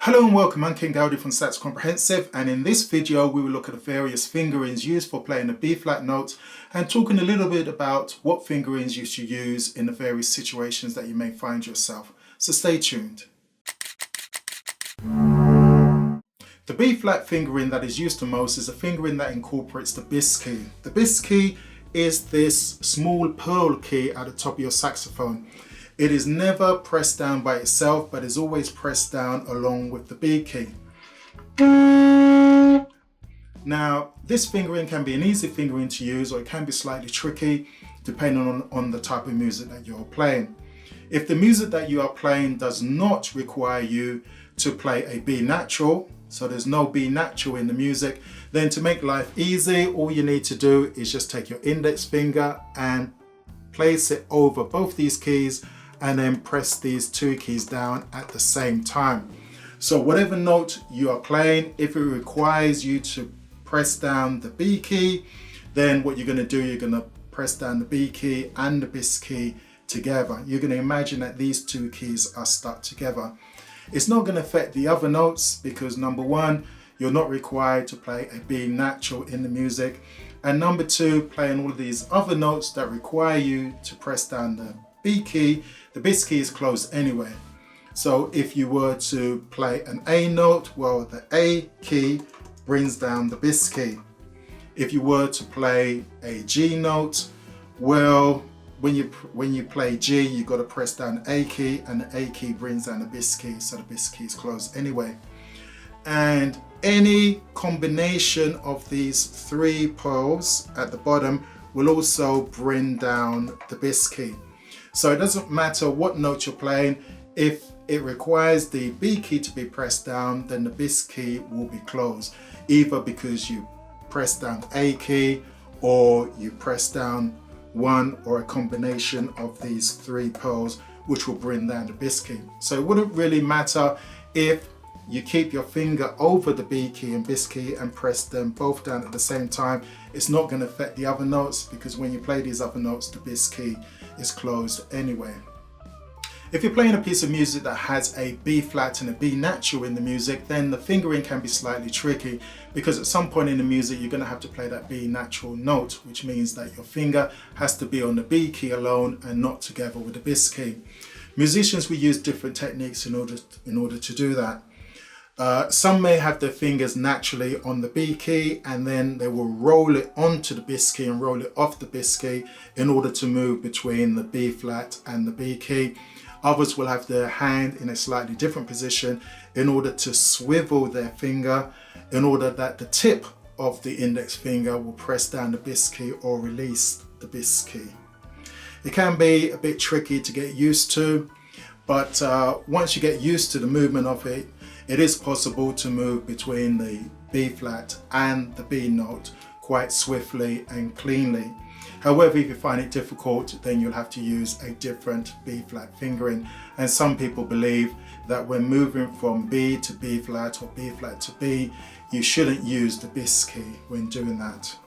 Hello and welcome, I'm King Dowdy from Sax Comprehensive, and in this video we will look at the various fingerings used for playing the B-flat note and talking a little bit about what fingerings you should use in the various situations that you may find yourself. So stay tuned. The B-flat fingering that is used the most is a fingering that incorporates the bis key. The bis key is this small pearl key at the top of your saxophone. It is never pressed down by itself, but is always pressed down along with the B key. Now, this fingering can be an easy fingering to use, or it can be slightly tricky depending on the type of music that you're playing. If the music that you are playing does not require you to play a B natural, so there's no B natural in the music, then to make life easy, all you need to do is just take your index finger and place it over both these keys and then press these two keys down at the same time. So whatever note you are playing, if it requires you to press down the B key, then what you're going to do, you're going to press down the B key and the bis key together. You're going to imagine that these two keys are stuck together. It's not going to affect the other notes because number one, you're not required to play a B natural in the music, and number two, playing all of these other notes that require you to press down the B key, the bis key is closed anyway. So if you were to play an A note, well, the A key brings down the bis key. If you were to play a G note, well, when you play G, you've got to press down the A key, and the A key brings down the bis key, so the bis key is closed anyway. And any combination of these three pearls at the bottom will also bring down the bis key. So it doesn't matter what note you're playing, if it requires the B key to be pressed down, then the bis key will be closed, either because you press down the A key or you press down one or a combination of these three pearls, which will bring down the bis key. So it wouldn't really matter if you keep your finger over the B key and bis key and press them both down at the same time. It's not going to affect the other notes because when you play these other notes, the bis key is closed anyway. If you're playing a piece of music that has a B flat and a B natural in the music, then the fingering can be slightly tricky because at some point in the music you're going to have to play that B natural note, which means that your finger has to be on the B key alone and not together with the bis key. Musicians will use different techniques in order to do that. Some may have their fingers naturally on the B key and then they will roll it onto the bis key and roll it off the bis key in order to move between the B flat and the B key. Others will have their hand in a slightly different position in order to swivel their finger in order that the tip of the index finger will press down the bis key or release the bis key. It can be a bit tricky to get used to, but once you get used to the movement of it, it is possible to move between the B flat and the B note quite swiftly and cleanly. However, if you find it difficult, then you'll have to use a different B flat fingering. And some people believe that when moving from B to B flat or B flat to B, you shouldn't use the bis key when doing that.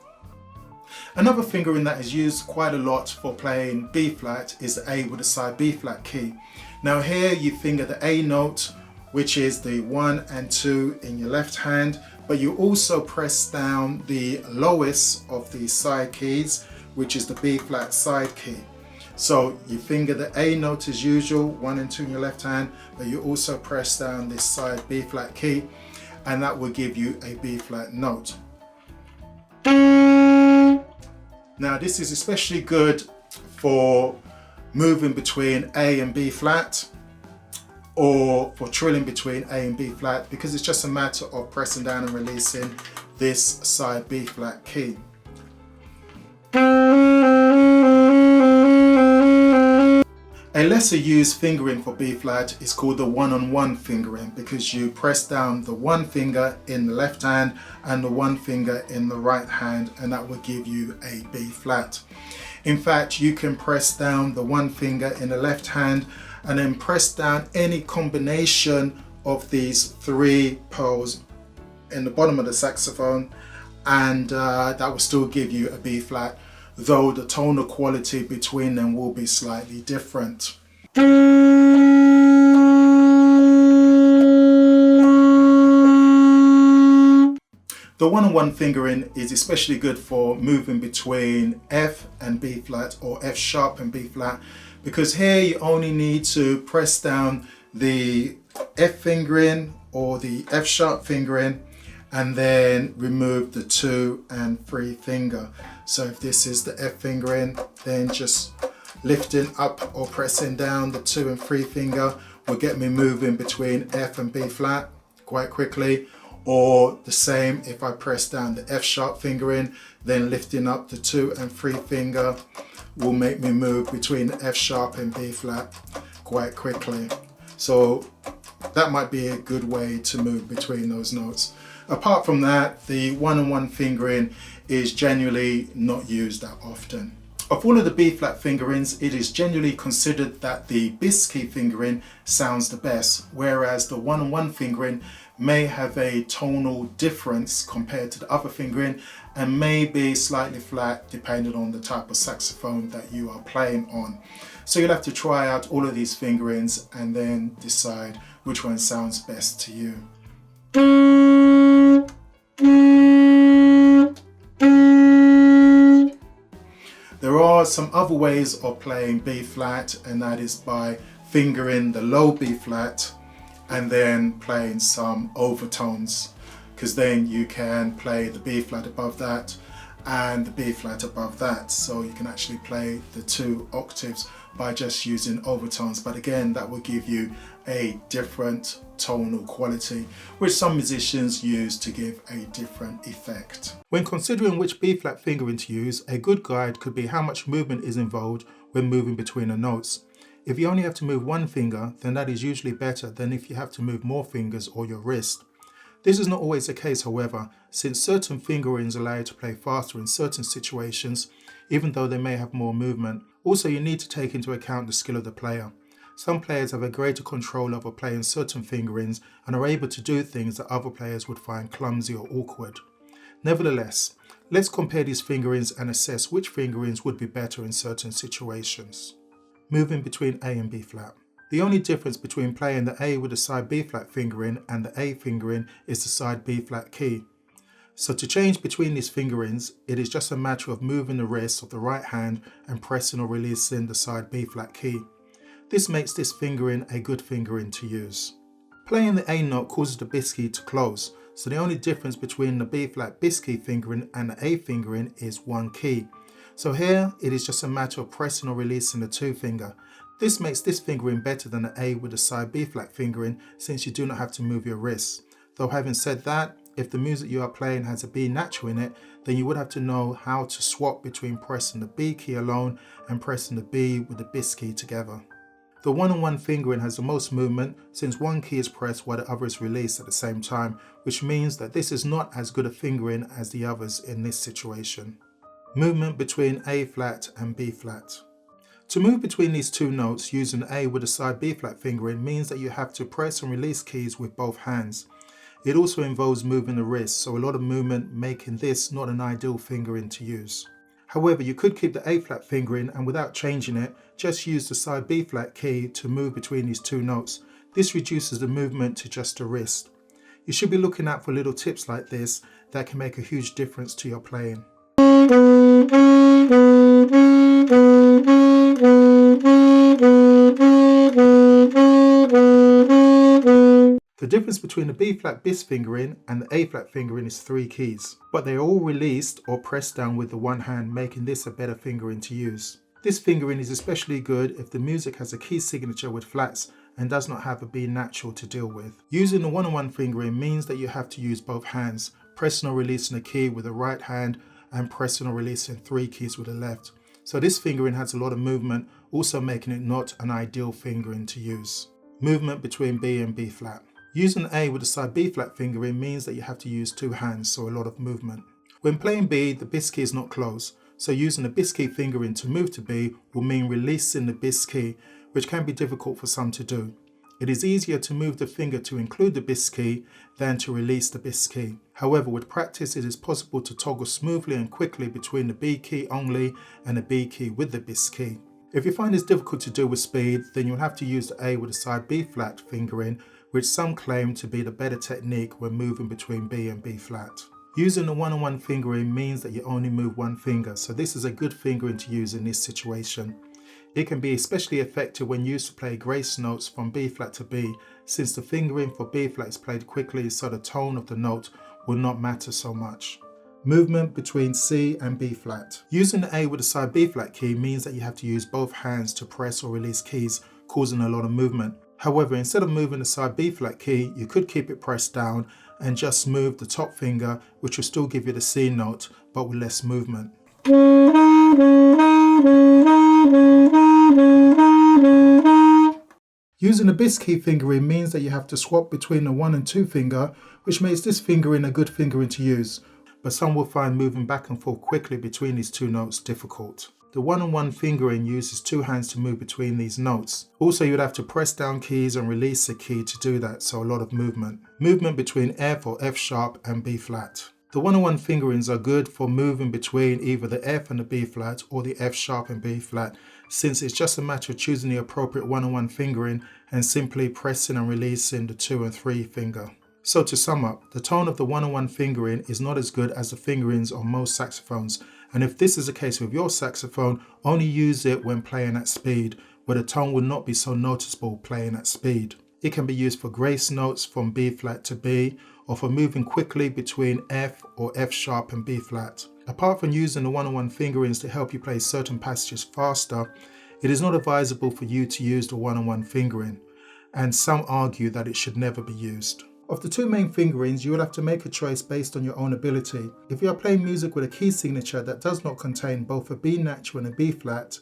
Another fingering that is used quite a lot for playing B flat is the A with the side B flat key. Now here you finger the A note, which is the 1 and 2 in your left hand, but you also press down the lowest of the side keys, which is the B flat side key. So you finger the A note as usual, 1 and 2 in your left hand, but you also press down this side B flat key, and that will give you a B flat note. Now this is especially good for moving between A and B flat, or for trilling between A and B flat, because it's just a matter of pressing down and releasing this side B flat key. A lesser used fingering for B flat is called the one-on-one fingering, because you press down the one finger in the left hand and the one finger in the right hand, and that will give you a B flat. In fact, you can press down the one finger in the left hand and then press down any combination of these three pearls in the bottom of the saxophone, and that will still give you a B flat, though the tonal quality between them will be slightly different. The one-on-one fingering is especially good for moving between F and B flat or F sharp and B flat, because here you only need to press down the F fingering or the F sharp fingering and then remove the 2 and 3 finger. So if this is the F fingering, then just lifting up or pressing down the 2 and 3 finger will get me moving between F and B flat quite quickly. Or the same, if I press down the F sharp fingering, then lifting up the 2 and 3 finger will make me move between F sharp and B flat quite quickly. So that might be a good way to move between those notes. Apart from that, the one-on-one fingering is generally not used that often. Of all of the B flat fingerings, it is generally considered that the bis key fingering sounds the best, whereas the one-on-one fingering may have a tonal difference compared to the other fingering and may be slightly flat depending on the type of saxophone that you are playing on. So you'll have to try out all of these fingerings and then decide which one sounds best to you. There are some other ways of playing B flat, and that is by fingering the low B flat and then playing some overtones, because then you can play the B flat above that and the B flat above that. So you can actually play the 2 octaves by just using overtones. But again, that will give you a different tonal quality, which some musicians use to give a different effect. When considering which B flat fingering to use, a good guide could be how much movement is involved when moving between the notes. If you only have to move one finger, then that is usually better than if you have to move more fingers or your wrist. This is not always the case, however, since certain fingerings allow you to play faster in certain situations, even though they may have more movement. Also, you need to take into account the skill of the player. Some players have a greater control over playing certain fingerings and are able to do things that other players would find clumsy or awkward. Nevertheless, let's compare these fingerings and assess which fingerings would be better in certain situations. Moving between A and B flat. The only difference between playing the A with the side B flat fingering and the A fingering is the side B flat key. So to change between these fingerings, it is just a matter of moving the wrist of the right hand and pressing or releasing the side B flat key. This makes this fingering a good fingering to use. Playing the A note causes the bis key to close, so the only difference between the B flat bis key fingering and the A fingering is 1 key. So here it is just a matter of pressing or releasing the 2 finger. This makes this fingering better than the A with the side B flat fingering, since you do not have to move your wrists. Though having said that, if the music you are playing has a B natural in it, then you would have to know how to swap between pressing the B key alone and pressing the B with the bis key together. The one-on-one fingering has the most movement, since 1 key is pressed while the other is released at the same time, which means that this is not as good a fingering as the others in this situation. Movement between A flat and B flat. To move between these 2 notes using A with the side B flat fingering means that you have to press and release keys with both hands. It also involves moving the wrist, so a lot of movement, making this not an ideal fingering to use. However, you could keep the A flat fingering and without changing it, just use the side B flat key to move between these 2 notes. This reduces the movement to just the wrist. You should be looking out for little tips like this that can make a huge difference to your playing. The difference between the B flat bis fingering and the A flat fingering is 3 keys, but they are all released or pressed down with the one hand, making this a better fingering to use. This fingering is especially good if the music has a key signature with flats and does not have a B natural to deal with. Using the one-on-one fingering means that you have to use both hands, pressing or releasing a key with the right hand and pressing or releasing 3 keys with the left. So this fingering has a lot of movement, also making it not an ideal fingering to use. Movement between B and B flat. Using A with the side B flat fingering means that you have to use 2 hands, so a lot of movement. When playing B, the bis key is not closed, so using the bis key fingering to move to B will mean releasing the bis key, which can be difficult for some to do. It is easier to move the finger to include the bis key than to release the bis key. However, with practice it is possible to toggle smoothly and quickly between the B key only and the B key with the bis key. If you find this difficult to do with speed, then you'll have to use the A with the side B flat fingering, which some claim to be the better technique when moving between B and B flat. Using the one-on-one fingering means that you only move one finger, so this is a good fingering to use in this situation. It can be especially effective when used to play grace notes from B flat to B, since the fingering for B flat is played quickly, so the tone of the note will not matter so much. Movement between C and B flat. Using the A with the side B flat key means that you have to use both hands to press or release keys, causing a lot of movement. However, instead of moving the side B flat key, you could keep it pressed down and just move the top finger, which will still give you the C note, but with less movement. Using the bis key fingering means that you have to swap between the 1 and 2 finger, which makes this fingering a good fingering to use, but some will find moving back and forth quickly between these two notes difficult. The one-on-one fingering uses 2 hands to move between these notes. Also, you would have to press down keys and release the key to do that, so a lot of movement. Movement between F or F sharp and B flat. The one-on-one fingerings are good for moving between either the F and the B flat or the F sharp and B flat, since it's just a matter of choosing the appropriate one-on-one fingering and simply pressing and releasing the 2 and 3 finger. So to sum up, the tone of the one-on-one fingering is not as good as the fingerings on most saxophones, and if this is the case with your saxophone, only use it when playing at speed, where the tone will not be so noticeable playing at speed. It can be used for grace notes from B flat to B, or for moving quickly between F or F sharp and B flat. Apart from using the one-on-one fingerings to help you play certain passages faster, it is not advisable for you to use the one-on-one fingering, and some argue that it should never be used. Of the 2 main fingerings, you will have to make a choice based on your own ability. If you are playing music with a key signature that does not contain both a B natural and a B flat,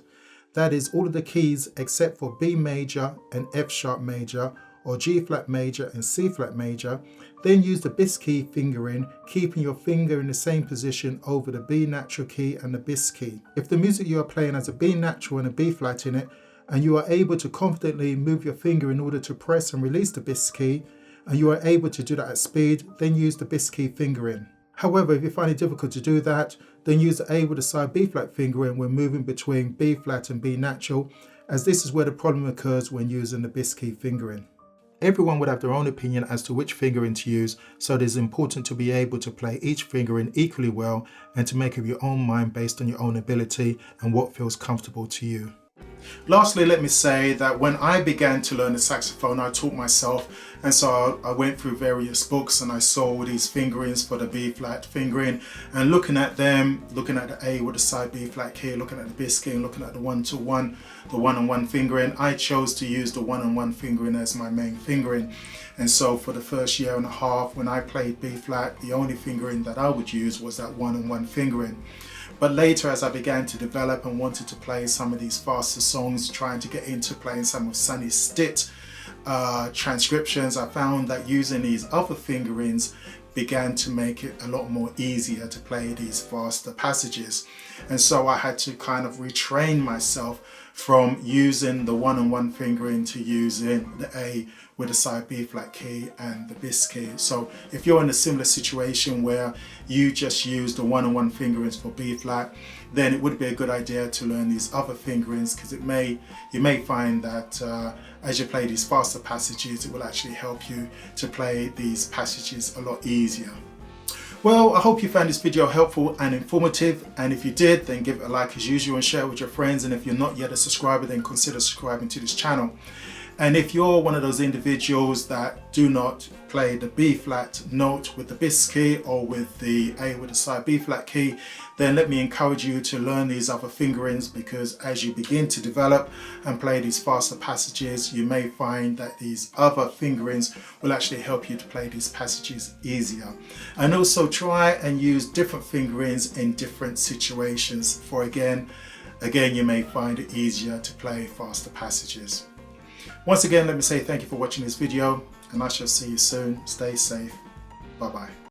that is all of the keys except for B major and F sharp major, or G flat major and C flat major, then use the bis key fingering, keeping your finger in the same position over the B natural key and the bis key. If the music you are playing has a B natural and a B flat in it, and you are able to confidently move your finger in order to press and release the bis key, and you are able to do that at speed, then use the bis key fingering. However, if you find it difficult to do that, then use the A with the side B flat fingering when moving between B flat and B natural, as this is where the problem occurs when using the bis key fingering. Everyone would have their own opinion as to which fingering to use, so it is important to be able to play each fingering equally well and to make up your own mind based on your own ability and what feels comfortable to you. Lastly, let me say that when I began to learn the saxophone, I taught myself, and so I went through various books and I saw these fingerings for the B flat fingering, and looking at them, looking at the A with the side B flat key, looking at the bis key, and looking at the 1-to-1, the one-on-one fingering, I chose to use the one-on-one fingering as my main fingering. And so for the first year and a half when I played B flat, the only fingering that I would use was that one-on-one fingering. But later, as I began to develop and wanted to play some of these faster songs, trying to get into playing some of Sonny Stitt transcriptions, I found that using these other fingerings began to make it a lot more easier to play these faster passages. And so I had to kind of retrain myself from using the one-on-one fingering to using the A with the side B flat key and the bis key. So if you're in a similar situation where you just use the one-on-one fingerings for B flat, then it would be a good idea to learn these other fingerings, because you may find that as you play these faster passages, it will actually help you to play these passages a lot easier. Well, I hope you found this video helpful and informative, and if you did, then give it a like as usual and share it with your friends, and if you're not yet a subscriber, then consider subscribing to this channel. And if you're one of those individuals that do not play the B flat note with the bis key or with the A with the side B flat key, then let me encourage you to learn these other fingerings, because as you begin to develop and play these faster passages, you may find that these other fingerings will actually help you to play these passages easier. And also try and use different fingerings in different situations, for again you may find it easier to play faster passages. Once again, let me say thank you for watching this video, and I shall see you soon. Stay safe. Bye-bye.